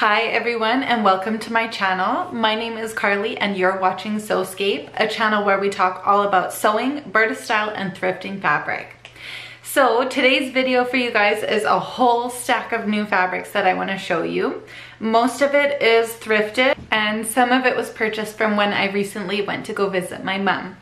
Hi everyone and welcome to my channel. My name is Carly and you're watching Sewscape, a channel where we talk all about sewing, Burda style, and thrifting fabric. So today's video for you guys is a whole stack of new fabrics that I want to show you. Most of it is thrifted and some of it was purchased from when I recently went to go visit my mom.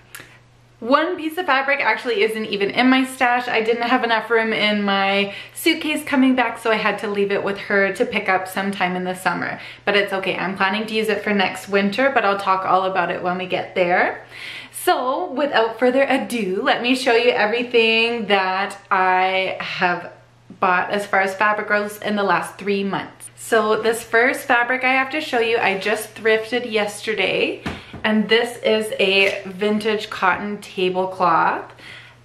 One piece of fabric actually isn't even in my stash. I didn't have enough room in my suitcase coming back, so I had to leave it with her to pick up sometime in the summer. But it's okay, I'm planning to use it for next winter, but I'll talk all about it when we get there. So without further ado, let me show you everything that I have bought as far as fabric goes in the last 3 months. So this first fabric I have to show you, I just thrifted yesterday. And this is a vintage cotton tablecloth.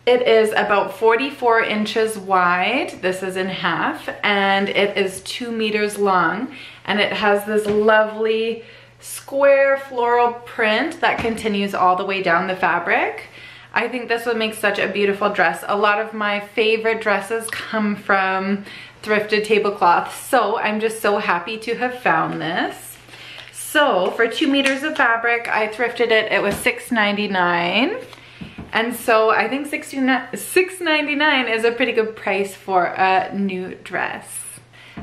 It is about 44 inches wide. This is in half, and it is 2 meters long. And it has this lovely square floral print that continues all the way down the fabric. I think this would make such a beautiful dress. A lot of my favorite dresses come from thrifted tablecloths, so I'm just so happy to have found this. So for 2 meters of fabric, I thrifted it. It was $6.99. And so I think $6.99 is a pretty good price for a new dress.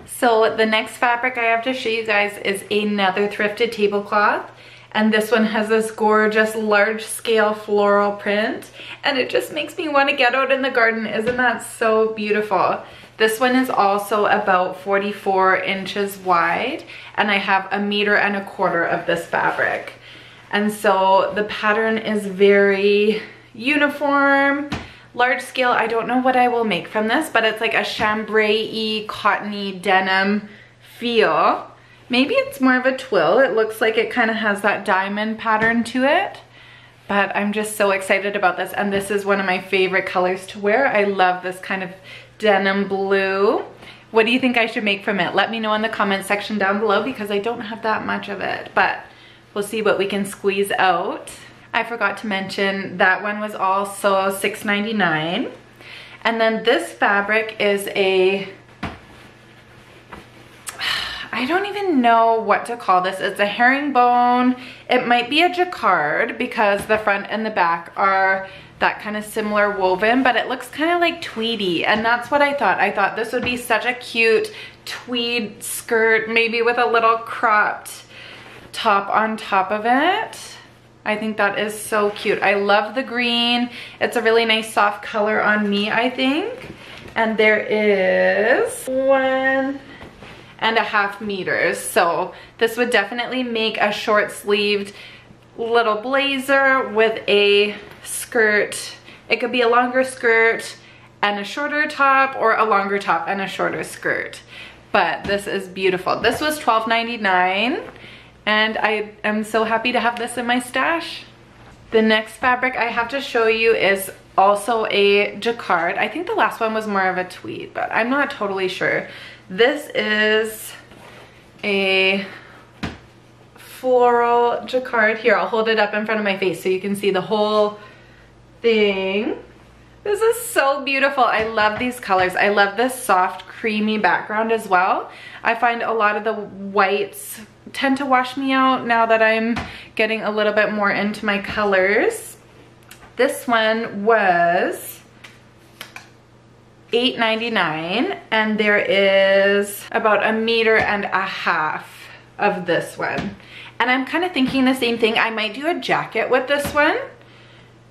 So the next fabric I have to show you guys is another thrifted tablecloth. And this one has this gorgeous large scale floral print. And it just makes me want to get out in the garden. Isn't that so beautiful? This one is also about 44 inches wide, and I have 1.25 meters of this fabric. And so the pattern is very uniform, large scale. I don't know what I will make from this, but it's like a chambray-y, cottony denim feel. Maybe it's more of a twill. It looks like it kind of has that diamond pattern to it. But I'm just so excited about this, and this is one of my favorite colors to wear. I love this kind of denim blue. What do you think I should make from it? Let me know in the comment section down below because I don't have that much of it, but we'll see what we can squeeze out. I forgot to mention that one was also $6.99. And then this fabric is I don't even know what to call this. It's a herringbone. It might be a jacquard because the front and the back are that kind of similar woven, but it looks kind of like tweedy, and that's what I thought. I thought this would be such a cute tweed skirt, maybe with a little cropped top on top of it. I think that is so cute. I love the green. It's a really nice soft color on me, I think. And there is 1.5 meters. So this would definitely make a short sleeved little blazer with a skirt. It could be a longer skirt and a shorter top, or a longer top and a shorter skirt. But this is beautiful. This was $12.99 and I am so happy to have this in my stash. The next fabric I have to show you is also a jacquard. I think the last one was more of a tweed, but I'm not totally sure. This is a floral jacquard. Here, I'll hold it up in front of my face so you can see the whole thing. This is so beautiful. I love these colors. I love this soft creamy background as well. I find a lot of the whites tend to wash me out now that I'm getting a little bit more into my colors. This one was $8.99 and there is about 1.5 meters of this one. And I'm kind of thinking the same thing. I might do a jacket with this one.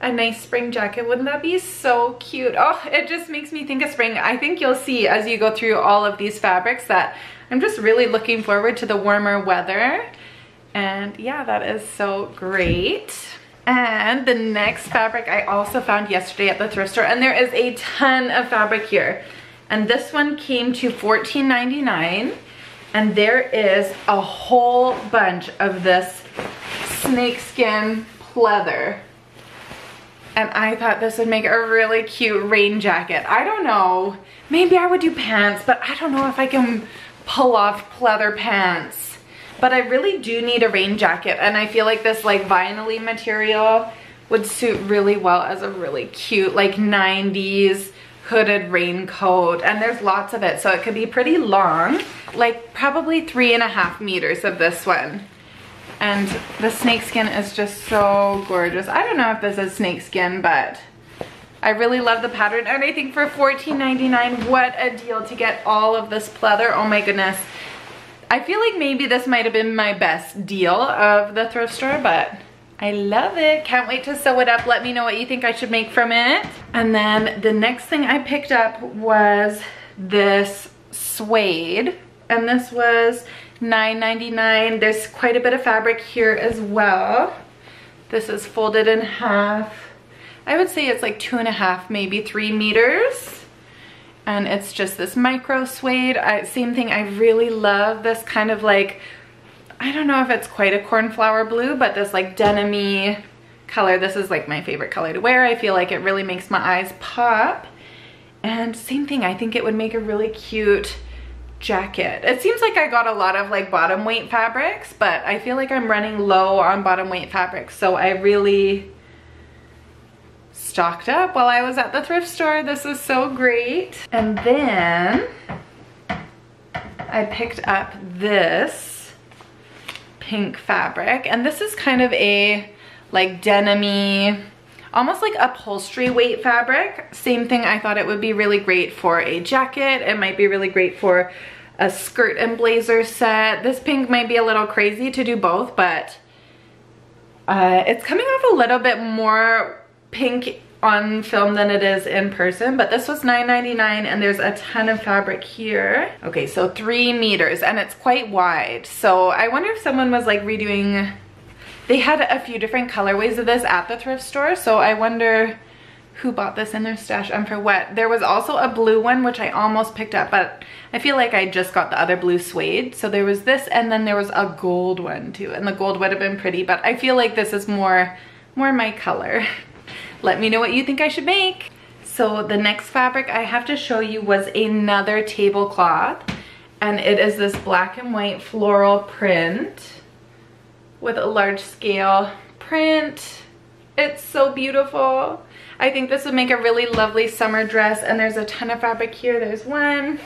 A nice spring jacket. Wouldn't that be so cute? Oh, it just makes me think of spring. I think you'll see as you go through all of these fabrics that I'm just really looking forward to the warmer weather. And yeah, that is so great. And the next fabric I also found yesterday at the thrift store, and there is a ton of fabric here. And this one came to $14.99. And there is a whole bunch of this snakeskin pleather. And I thought this would make a really cute rain jacket. I don't know, maybe I would do pants, but I don't know if I can pull off pleather pants. But I really do need a rain jacket, and I feel like this like vinyl-y material would suit really well as a really cute like 90s hooded raincoat, and there's lots of it, so it could be pretty long, like probably 3.5 meters of this one. And the snakeskin is just so gorgeous. I don't know if this is snakeskin, but I really love the pattern, and I think for $14.99, what a deal to get all of this pleather. Oh my goodness. I feel like maybe this might have been my best deal of the thrift store, but I love it. Can't wait to sew it up. Let me know what you think I should make from it. And then the next thing I picked up was this suede, and this was $9.99. There's quite a bit of fabric here as well. This is folded in half. I would say it's like 2.5, maybe 3 meters. And it's just this micro suede. Same thing, I really love this kind of like, I don't know if it's quite a cornflower blue, but this like denim-y color. This is like my favorite color to wear. I feel like it really makes my eyes pop. And same thing, I think it would make a really cute jacket. It seems like I got a lot of like bottom weight fabrics, but I feel like I'm running low on bottom weight fabrics, so I really stocked up while I was at the thrift store. This is so great. And then I picked up this pink fabric, and this is kind of a like denim-y, almost like upholstery weight fabric. Same thing, I thought it would be really great for a jacket. It might be really great for a skirt and blazer set. This pink might be a little crazy to do both, but it's coming off a little bit more pink on film than it is in person. But this was $9.99, and there's a ton of fabric here. Okay, so 3 meters, and it's quite wide. So I wonder if someone was like redoing, they had a few different colorways of this at the thrift store, so I wonder who bought this in their stash and for what. There was also a blue one, which I almost picked up, but I feel like I just got the other blue suede. So there was this, and then there was a gold one too, and the gold would have been pretty, but I feel like this is more my color. Let me know what you think I should make. So the next fabric I have to show you was another tablecloth, and it is this black and white floral print with a large scale print. It's so beautiful. I think this would make a really lovely summer dress, and there's a ton of fabric here. There's one,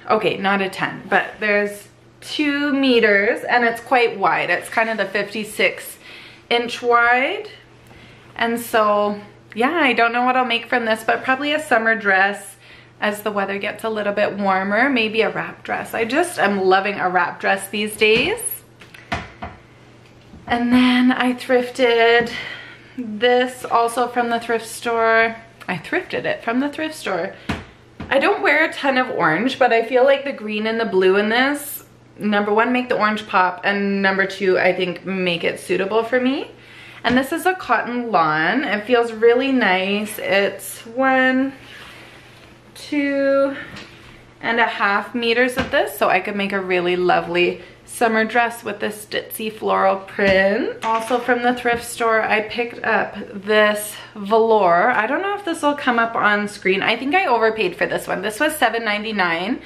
okay, not a ton, but there's 2 meters, and it's quite wide. It's kind of the 56-inch wide. And so, yeah, I don't know what I'll make from this, but probably a summer dress as the weather gets a little bit warmer. Maybe a wrap dress. I just am loving a wrap dress these days. And then I thrifted this also from the thrift store. I thrifted it from the thrift store. I don't wear a ton of orange, but I feel like the green and the blue in this, number one, make the orange pop, and number two, I think make it suitable for me. And this is a cotton lawn. It feels really nice. It's 1, 2.5 meters of this, so I could make a really lovely summer dress with this ditzy floral print. Also from the thrift store, I picked up this velour. I don't know if this will come up on screen. I think I overpaid for this one. This was $7.99,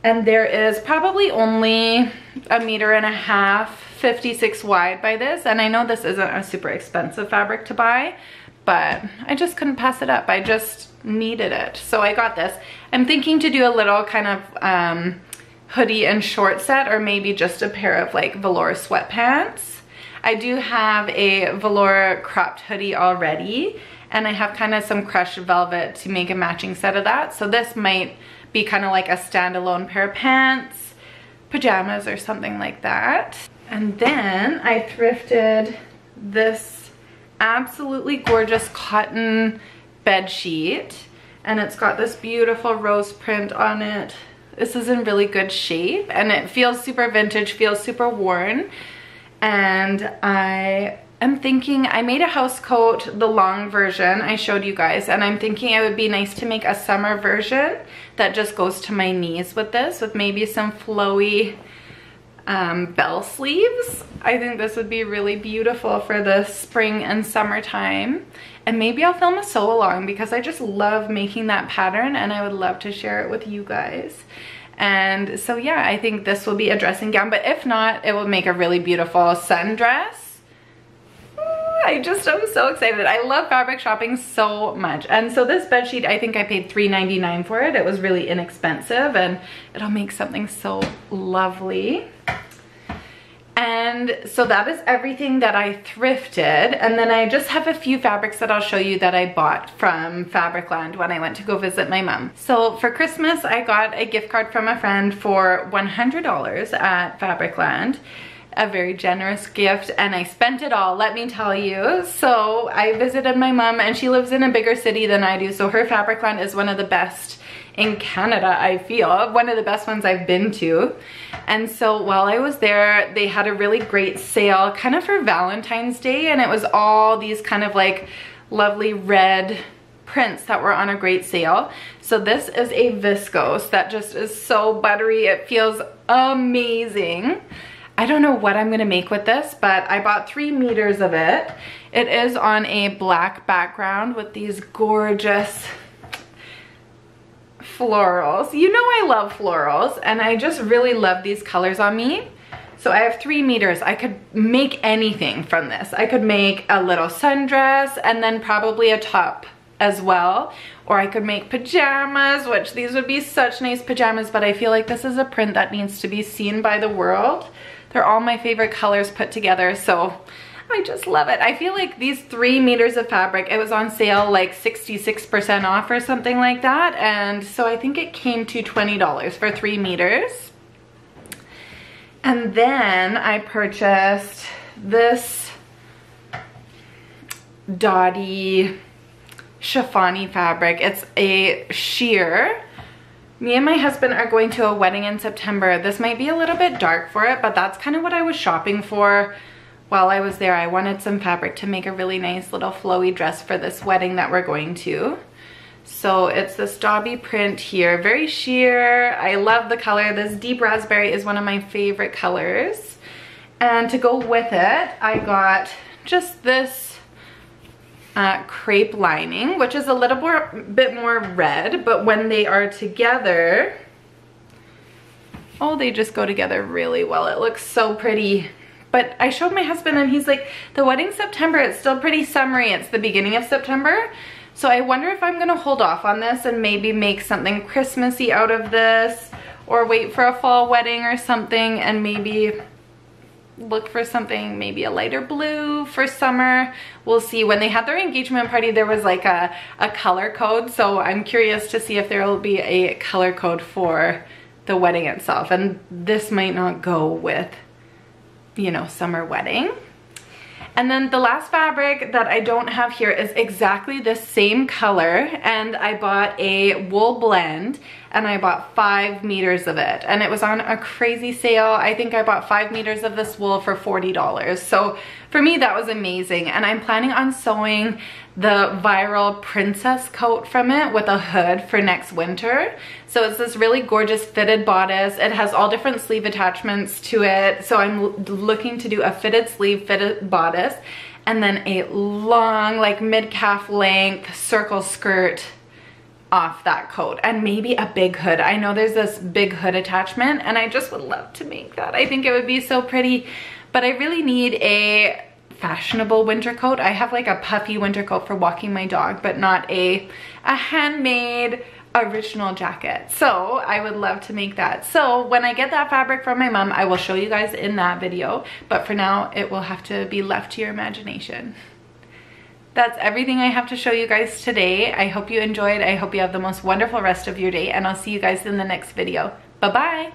and there is probably only 1.5 meters, 56 wide by this, and I know this isn't a super expensive fabric to buy, but I just couldn't pass it up. I just needed it, so I got this. I'm thinking to do a little kind of hoodie and short set, or maybe just a pair of like velour sweatpants. I do have a velour cropped hoodie already, and I have kind of some crushed velvet to make a matching set of that, so this might be kind of like a standalone pair of pants, pajamas, or something like that. And then I thrifted this absolutely gorgeous cotton bed sheet, and it's got this beautiful rose print on it. This is in really good shape, and it feels super vintage, feels super worn. And I am thinking, I made a house coat, the long version I showed you guys, and I'm thinking it would be nice to make a summer version that just goes to my knees with this, with maybe some flowy bell sleeves. I think this would be really beautiful for the spring and summertime. And maybe I'll film a sew along, because I just love making that pattern, and I would love to share it with you guys. And so yeah, I think this will be a dressing gown, but if not, it will make a really beautiful sundress. Oh, I'm so excited. I love fabric shopping so much. And so this bedsheet, I think I paid $3.99 for it. It was really inexpensive and it'll make something so lovely. And so that is everything that I thrifted. And then I just have a few fabrics that I'll show you that I bought from Fabricland when I went to go visit my mom. So for Christmas, I got a gift card from a friend for $100 at Fabricland. A very generous gift, and I spent it all, let me tell you. So I visited my mom, and she lives in a bigger city than I do, so her Fabricland is one of the best in Canada, I feel. One of the best ones I've been to. And so while I was there, they had a really great sale kind of for Valentine's Day, and it was all these kind of like lovely red prints that were on a great sale. So this is a viscose that just is so buttery. It feels amazing. I don't know what I'm gonna make with this, but I bought 3 meters of it. It is on a black background with these gorgeous florals. You know I love florals, and I just really love these colors on me. So I have 3 meters. I could make anything from this. I could make a little sundress and then probably a top as well. Or I could make pajamas, which these would be such nice pajamas, but I feel like this is a print that needs to be seen by the world. They're all my favorite colors put together, so I just love it. I feel like these 3 meters of fabric, it was on sale like 66% off or something like that, and so I think it came to $20 for 3 meters. And then I purchased this Dobby chiffon fabric. It's a sheer. Me and my husband are going to a wedding in September. This might be a little bit dark for it, but that's kind of what I was shopping for while I was there. I wanted some fabric to make a really nice little flowy dress for this wedding that we're going to. So it's this Dobby print here, very sheer. I love the color. This deep raspberry is one of my favorite colors. And to go with it, I got just this crepe lining, which is a little bit more red, but when they are together, oh, they just go together really well. It looks so pretty. But I showed my husband and he's like, the wedding's September, it's still pretty summery. It's the beginning of September. So I wonder if I'm gonna hold off on this and maybe make something Christmassy out of this, or wait for a fall wedding or something and maybe look for something, maybe a lighter blue for summer. We'll see. When they had their engagement party, there was like a color code, so I'm curious to see if there will be a color code for the wedding itself, and this might not go with, you know, summer wedding. And then the last fabric that I don't have here is exactly the same color, and I bought a wool blend and I bought 5 meters of it, and it was on a crazy sale. I think I bought 5 meters of this wool for $40. So for me, that was amazing. And I'm planning on sewing the viral princess coat from it with a hood for next winter. So it's this really gorgeous fitted bodice. It has all different sleeve attachments to it. So I'm looking to do a fitted sleeve, fitted bodice, and then a long, like mid-calf length circle skirt off that coat, and maybe a big hood. I know there's this big hood attachment, and I just would love to make that. I think it would be so pretty, but I really need a fashionable winter coat. I have like a puffy winter coat for walking my dog, but not a handmade original jacket. So I would love to make that. So when I get that fabric from my mom, I will show you guys in that video, but for now it will have to be left to your imagination. That's everything I have to show you guys today. I hope you enjoyed. I hope you have the most wonderful rest of your day, and I'll see you guys in the next video. Bye-bye.